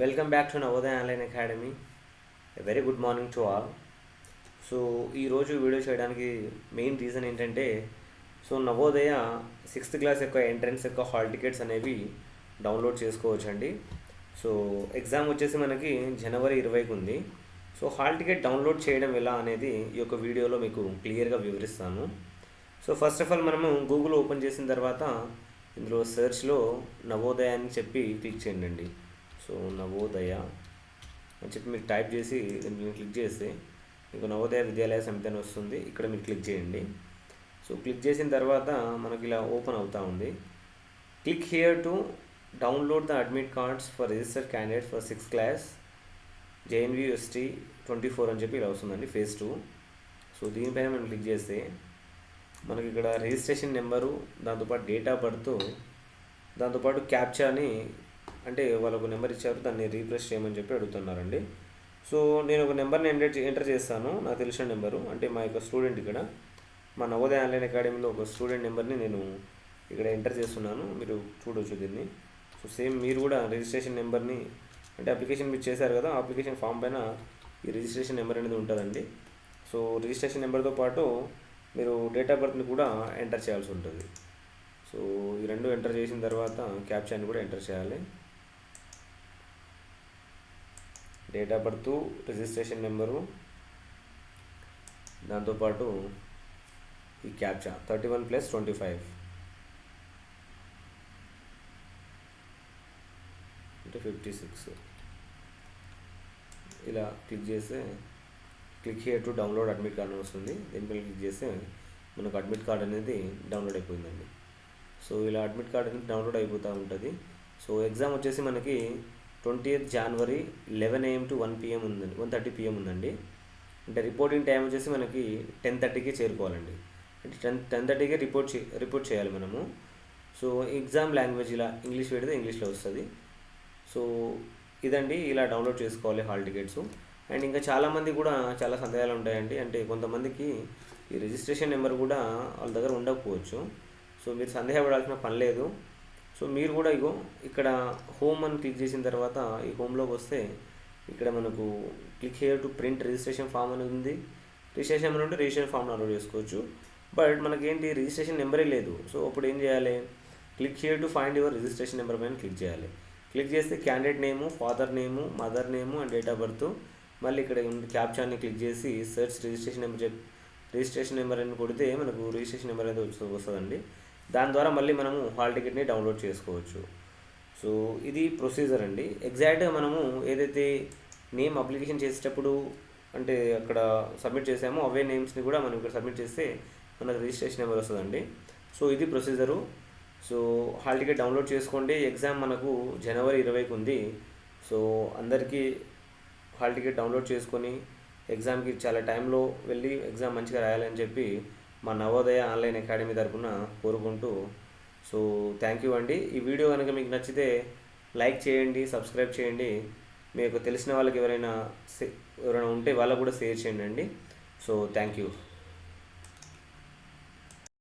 Welcome back to Navodaya online academy. Very good morning to all. So ఈరోజు video చేయడానికి main reason ఏంటంటే, Navodaya 6th class యొక్క entrance యొక్క hall tickets అనేవి download చేసుకోవచ్చండి. సో ఎగ్జామ్ వచ్చేసి మనకి జనవరి 20కి ఉంది. సో హాల్ టికెట్ డౌన్లోడ్ చేయడం ఎలా అనేది ఈ యొక్క వీడియోలో మీకు క్లియర్గా వివరిస్తాను. సో ఫస్ట్ ఆఫ్ ఆల్ మనము గూగుల్ ఓపెన్ చేసిన తర్వాత ఇందులో సెర్చ్లో నవోదయ అని చెప్పి క్లిక్ చేయండి. సో నవోదయ అని చెప్పి మీరు టైప్ చేసి దీన్ని క్లిక్ చేస్తే మీకు నవోదయ విద్యాలయ సమితి అని వస్తుంది. ఇక్కడ మీరు క్లిక్ చేయండి. సో క్లిక్ చేసిన తర్వాత మనకి ఇలా ఓపెన్ అవుతూ ఉంది. Click here to download the admit cards for registered candidate for 6th class JNVUST 24 అని చెప్పి ఇలా వస్తుందండి, phase 2. సో దీనిపైన మనం క్లిక్ చేస్తే మనకి ఇక్కడ రిజిస్ట్రేషన్ నెంబరు, దాంతోపాటు డేట్ ఆఫ్ బర్త్, దాంతోపాటు క్యాప్చాని, అంటే వాళ్ళకు నెంబర్ ఇచ్చారు, దాన్ని రీఫ్రెష్ చేయమని చెప్పి అడుగుతున్నారండి. సో నేను ఒక నెంబర్ని ఎంటర్ చేస్తాను, నాకు తెలిసిన నెంబరు, అంటే మా యొక్క స్టూడెంట్, ఇక్కడ మా నవోదయ ఆన్లైన్ అకాడమీలో ఒక స్టూడెంట్ నెంబర్ని నేను ఇక్కడ ఎంటర్ చేస్తున్నాను. మీరు చూడవచ్చు దీన్ని. సో సేమ్ మీరు కూడా రిజిస్ట్రేషన్ నెంబర్ని, అంటే అప్లికేషన్ మీరు చేశారు కదా, అప్లికేషన్ ఫామ్ పైన ఈ రిజిస్ట్రేషన్ నెంబర్ అనేది ఉంటుందండి. సో రిజిస్ట్రేషన్ నెంబర్తో పాటు మీరు డేట్ ఆఫ్ బర్త్ని కూడా ఎంటర్ చేయాల్సి ఉంటుంది. సో ఈ రెండు ఎంటర్ చేసిన తర్వాత క్యాప్చాని కూడా ఎంటర్ చేయాలి. Date of birth, registration number, దాంతోపాటు ఈ క్యాప్చా 31 + 25 అంటే 56. ఇలా క్లిక్ చేస్తే click here to download admit card అని వస్తుంది. దీనిపై క్లిక్ చేస్తే మనకు అడ్మిట్ కార్డ్ అనేది డౌన్లోడ్ అయిపోయిందండి. సో ఇలా అడ్మిట్ కార్డ్ అనేది డౌన్లోడ్ అయిపోతూ ఉంటుంది. సో ఎగ్జామ్ వచ్చేసి మనకి 20th January 11 AM to 1 PM ఉందండి, 1:30 PM ఉందండి. అంటే రిపోర్టింగ్ టైం వచ్చేసి మనకి 10:30కి చేరుకోవాలండి. అంటే 10:30కి రిపోర్ట్ చేయాలి మనము. సో ఎగ్జామ్ లాంగ్వేజ్ ఇలా ఇంగ్లీష్ పెడితే ఇంగ్లీష్లో వస్తుంది. సో ఇదండి, ఇలా డౌన్లోడ్ చేసుకోవాలి హాల్ టికెట్స్. అండ్ ఇంకా చాలామంది కూడా చాలా సందేహాలు ఉంటాయండి. అంటే కొంతమందికి ఈ రిజిస్ట్రేషన్ నెంబర్ కూడా వాళ్ళ దగ్గర ఉండకపోవచ్చు. సో మీరు సందేహపడాల్సిన పని లేదు. సో మీరు కూడా ఇక్కడ హోమ్ అని క్లిక్ చేసిన తర్వాత ఈ హోమ్లోకి వస్తే ఇక్కడ మనకు click here to print registration form అని ఉంది. రిజిస్ట్రేషన్ నెంబర్ ఉంటే రిజిస్ట్రేషన్ ఫామ్ డౌన్లోడ్ చేసుకోవచ్చు. బట్ మనకేంటి రిజిస్ట్రేషన్ నెంబరే లేదు. సో అప్పుడు ఏం చేయాలి? Click here to find your registration number పైన క్లిక్ చేయాలి. క్లిక్ చేస్తే candidate name, father name, mother name and date of birth, మళ్ళీ ఇక్కడ క్యాప్చాని క్లిక్ చేసి సెర్చ్ రిజిస్ట్రేషన్ నెంబర్ అని కొడితే మనకు రిజిస్ట్రేషన్ నెంబర్ అనేది వస్తుందండి. దాని ద్వారా మళ్ళీ మనము హాల్ టికెట్ని డౌన్లోడ్ చేసుకోవచ్చు. సో ఇది ప్రొసీజర్ అండి. ఎగ్జాక్ట్గా మనము ఏదైతే నేమ్ అప్లికేషన్ చేసేటప్పుడు అంటే అక్కడ సబ్మిట్ చేసామో అవే నేమ్స్ని కూడా మనం ఇక్కడ సబ్మిట్ చేస్తే మనకు రిజిస్ట్రేషన్ నెంబర్ వస్తుందండి. సో ఇది procedure. So hall ticket download చేసుకోండి. ఎగ్జామ్ మనకు జనవరి 20కి ఉంది. సో అందరికీ హాల్ టికెట్ డౌన్లోడ్ చేసుకొని ఎగ్జామ్కి చాలా టైంలో వెళ్ళి ఎగ్జామ్ మంచిగా రాయాలని చెప్పి మా నవోదయ ఆన్లైన్ అకాడమీ తరఫున కోరుకుంటూ, సో థ్యాంక్ యూ అండి. ఈ వీడియో కనుక మీకు నచ్చితే లైక్ చేయండి, సబ్స్క్రైబ్ చేయండి. మీకు తెలిసిన వాళ్ళకి ఎవరైనా ఉంటే వాళ్ళకు కూడా షేర్ చేయండి అండి. So thank you.